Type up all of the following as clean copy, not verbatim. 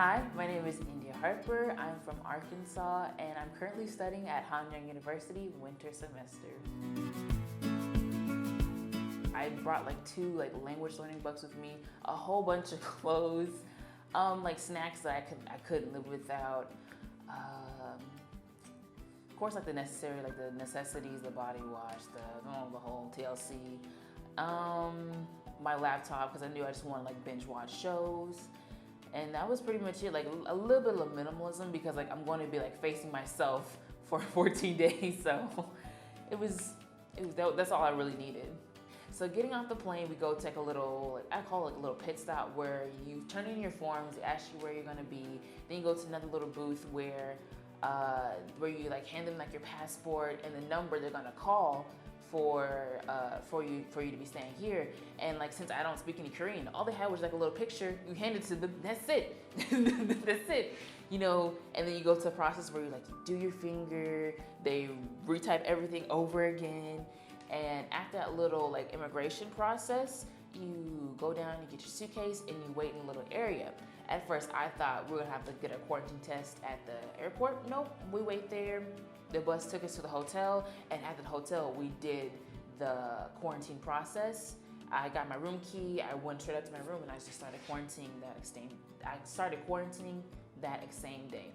Hi, my name is India Harper. I'm from Arkansas and I'm currently studying at Hanyang University winter semester. I brought like two language learning books with me, a whole bunch of clothes, like snacks that I couldn't live without. Of course, like the necessities, the body wash, the whole TLC. My laptop because I knew I just wanted like binge watch shows. And that was pretty much it, like a little bit of minimalism because like I'm going to be like facing myself for 14 days, so that's all I really needed. So getting off the plane, we go take a little, I call it like a little pit stop where you turn in your forms, they ask you where you're gonna be, then you go to another little booth where you like hand them like your passport and the number they're gonna call for you to be staying here. And like since I don't speak any Korean, all they had was like a little picture. You hand it to them. That's it. That's it. You know. And then you go to a process where you like do your finger. They retype everything over again. And after that little like immigration process, you go down, you get your suitcase, and you wait in a little area. At first, I thought we were gonna have to get a quarantine test at the airport. Nope, we wait there. The bus took us to the hotel, and at the hotel, we did the quarantine process. I got my room key, I went straight up to my room, and I just started quarantining that same day.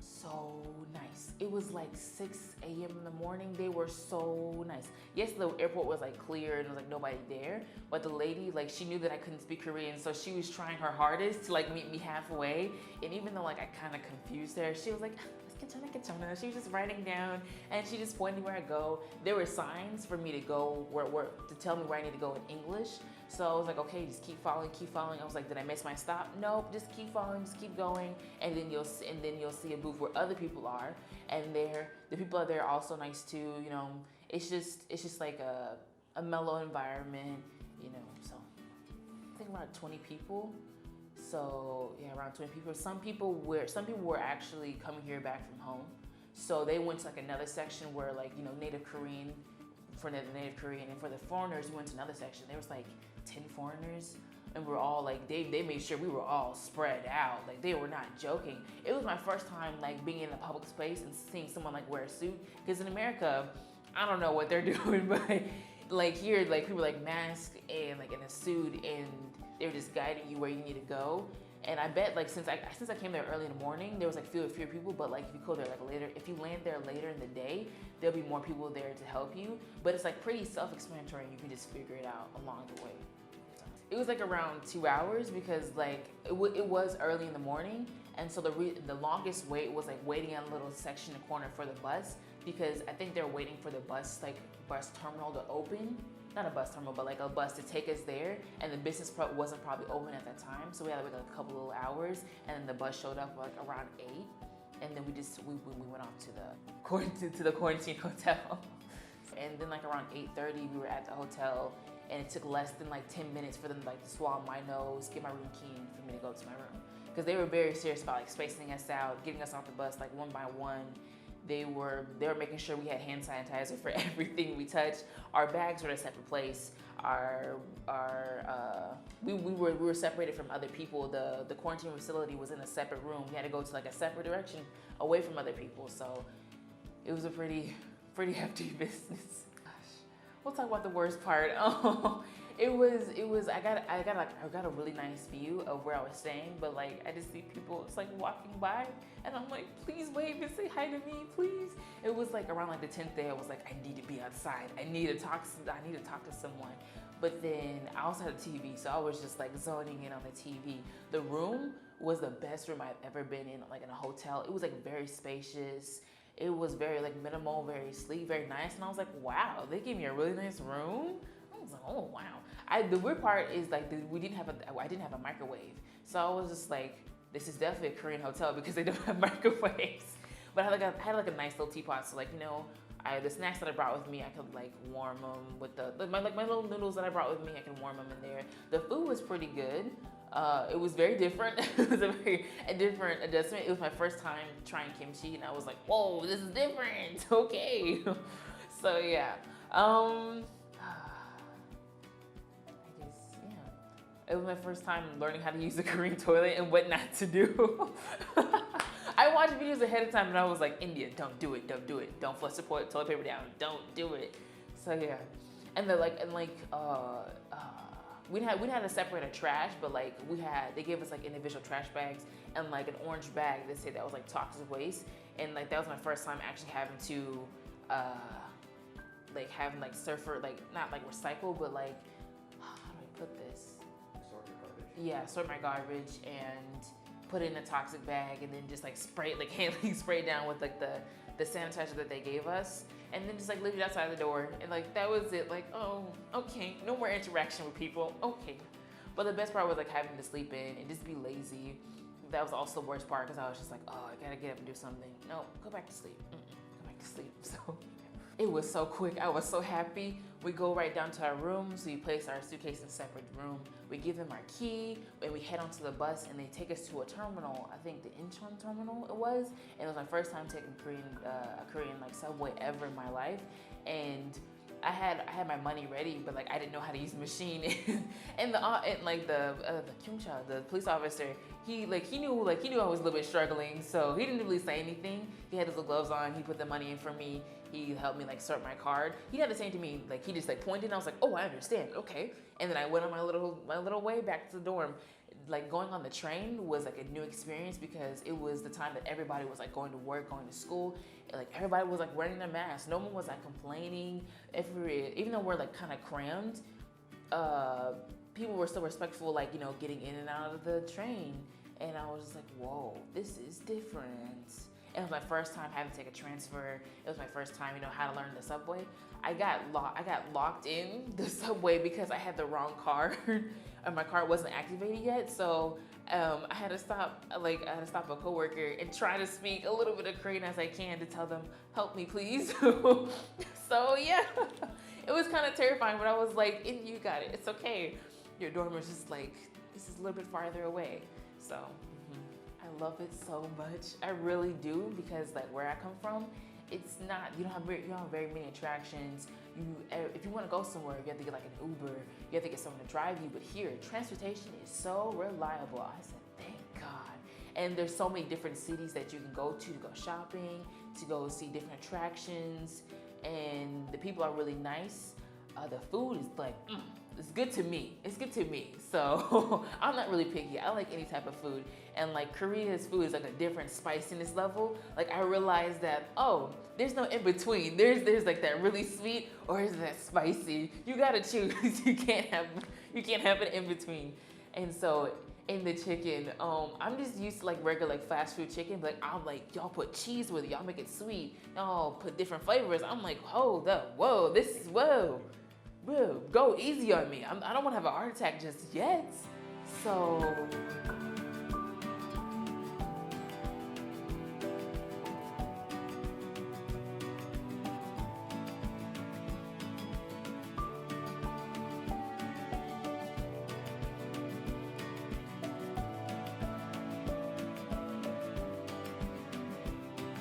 So nice. It was like 6 a.m. in the morning. They were so nice. Yes, the airport was like clear and there was like nobody there, but the lady, like she knew that I couldn't speak Korean, so she was trying her hardest to like meet me halfway. And even though like I kind of confused her, she was like, she was just writing down and she just pointed where I go. There were signs for me to go where to tell me where I need to go in English. So I was like, okay, just keep following. I was like, did I miss my stop? Nope, just keep following, just keep going. And then you'll see a booth where other people are, and the people are there also nice too. You know, it's just like a mellow environment. You know, so I think around 20 people. So yeah, around 20 people. Some people were actually coming here back from home, so they went to like another section where like native Korean, for the native Korean, and for the foreigners we went to another section. There was like 10 foreigners, and we're all like they made sure we were all spread out. Like they were not joking. It was my first time like being in a public space and seeing someone like wear a suit, because in America, I don't know what they're doing, but like here, like people like masked and like in a suit, and they were just guiding you where you need to go. And I bet like since I came there early in the morning, there was like fewer people, but like if you go there like later, if you land there later in the day, there'll be more people there to help you. But it's like pretty self-explanatory, and you can just figure it out along the way. It was like around 2 hours because like it was early in the morning, and so the longest wait was like waiting in a little section in the corner for the bus, because I think they're waiting for the bus terminal to open. Not a bus terminal, but like a bus to take us there, and the business wasn't probably open at that time, so we had to wait like a couple little hours, and then the bus showed up like around 8, and then we went off to the quarantine hotel. And then like around 8:30 we were at the hotel, and it took less than like 10 minutes for them like to swab my nose, get my room key, and for me to go to my room, because they were very serious about like spacing us out, getting us off the bus like one by one. They were making sure we had hand sanitizer for everything we touched. Our bags were in a separate place. We were separated from other people. The quarantine facility was in a separate room. We had to go to like a separate direction away from other people. So it was a pretty hefty business. Gosh, we'll talk about the worst part. It was I got a really nice view of where I was staying, but like I just see people it's like walking by, and I'm like, please wave and say hi to me, please. It was like around like the 10th day, I was like, I need to be outside. I need to talk to someone. But then I also had a TV, so I was just like zoning in on the TV. The room was the best room I've ever been in, like in a hotel. It was like very spacious. It was very like minimal, very sleek, very nice. And I was like, wow, they gave me a really nice room. I was like, oh wow. The weird part is like I didn't have a microwave, so I was just like, this is definitely a Korean hotel because they don't have microwaves. But I had like a nice little teapot, so like the snacks that I brought with me, I could like warm them with my little noodles that I brought with me. I can warm them in there. The food was pretty good. It was very different. It was a different adjustment. It was my first time trying kimchi, and I was like, whoa, this is different. Okay. So yeah. It was my first time learning how to use the Korean toilet and what not to do. I watched videos ahead of time and I was like, India, don't do it, don't do it. Don't flush the toilet paper down, don't do it. So yeah. And we didn't have to separate our trash, but like they gave us like individual trash bags and like an orange bag that said that was like toxic waste. And like that was my first time actually having to surfer, like not like recycle, but like, how do I put this? Sort your garbage. Yeah, sort my garbage and put it in a toxic bag and then just like spray it, like handling spray it down with like the sanitizer that they gave us, and then just like leave it outside the door, and like that was it. Like, oh, okay, no more interaction with people, okay. But the best part was like having to sleep in and just be lazy. That was also the worst part because I was just like, oh, I gotta get up and do something. No, go back to sleep. Go back to sleep. So it was so quick. I was so happy. We go right down to our rooms. We place our suitcase in a separate room. We give them our key, and we head onto the bus, and they take us to a terminal. I think the Incheon terminal it was. And it was my first time taking a Korean like subway ever in my life. And I had my money ready, but like I didn't know how to use the machine. And the Kyungcha, the police officer, he knew I was a little bit struggling, so he didn't really say anything. He had his little gloves on. He put the money in for me. He helped me like sort my card. He had the same to me. Like he just like pointed, and I was like, oh, I understand. Okay. And then I went on my little way back to the dorm. Like going on the train was like a new experience because it was the time that everybody was like going to work, going to school. Like everybody was like wearing their masks. No one was like complaining. Even though we're like kind of crammed, people were still respectful, like, you know, getting in and out of the train. And I was just like, whoa, this is different. It was my first time having to take a transfer. It was my first time, you know, how to learn the subway. I got locked in the subway because I had the wrong card and my card wasn't activated yet. So I had to stop a coworker and try to speak a little bit of Korean as I can to tell them, help me please. So yeah, it was kind of terrifying, but I was like, you got it, it's okay. Your dorm is just like, this is a little bit farther away. So I love it so much. I really do, because like where I come from, it's not, you don't have very many attractions. If you want to go somewhere, you have to get like an Uber, you have to get someone to drive you. But here, transportation is so reliable. I said, thank God. And there's so many different cities that you can go shopping, to go see different attractions, and the people are really nice. The food is like, it's good to me. It's good to me. So I'm not really picky. I like any type of food. And like Korea's food is like a different spiciness level. Like I realized that, oh, there's no in between. There's like that really sweet or is that spicy. You gotta choose. You can't have an in between. And so in the chicken, I'm just used to like regular like fast food chicken, but I'm like, y'all put cheese with it, y'all make it sweet, y'all put different flavors. I'm like, hold up, whoa, go easy on me. I don't want to have a heart attack just yet. So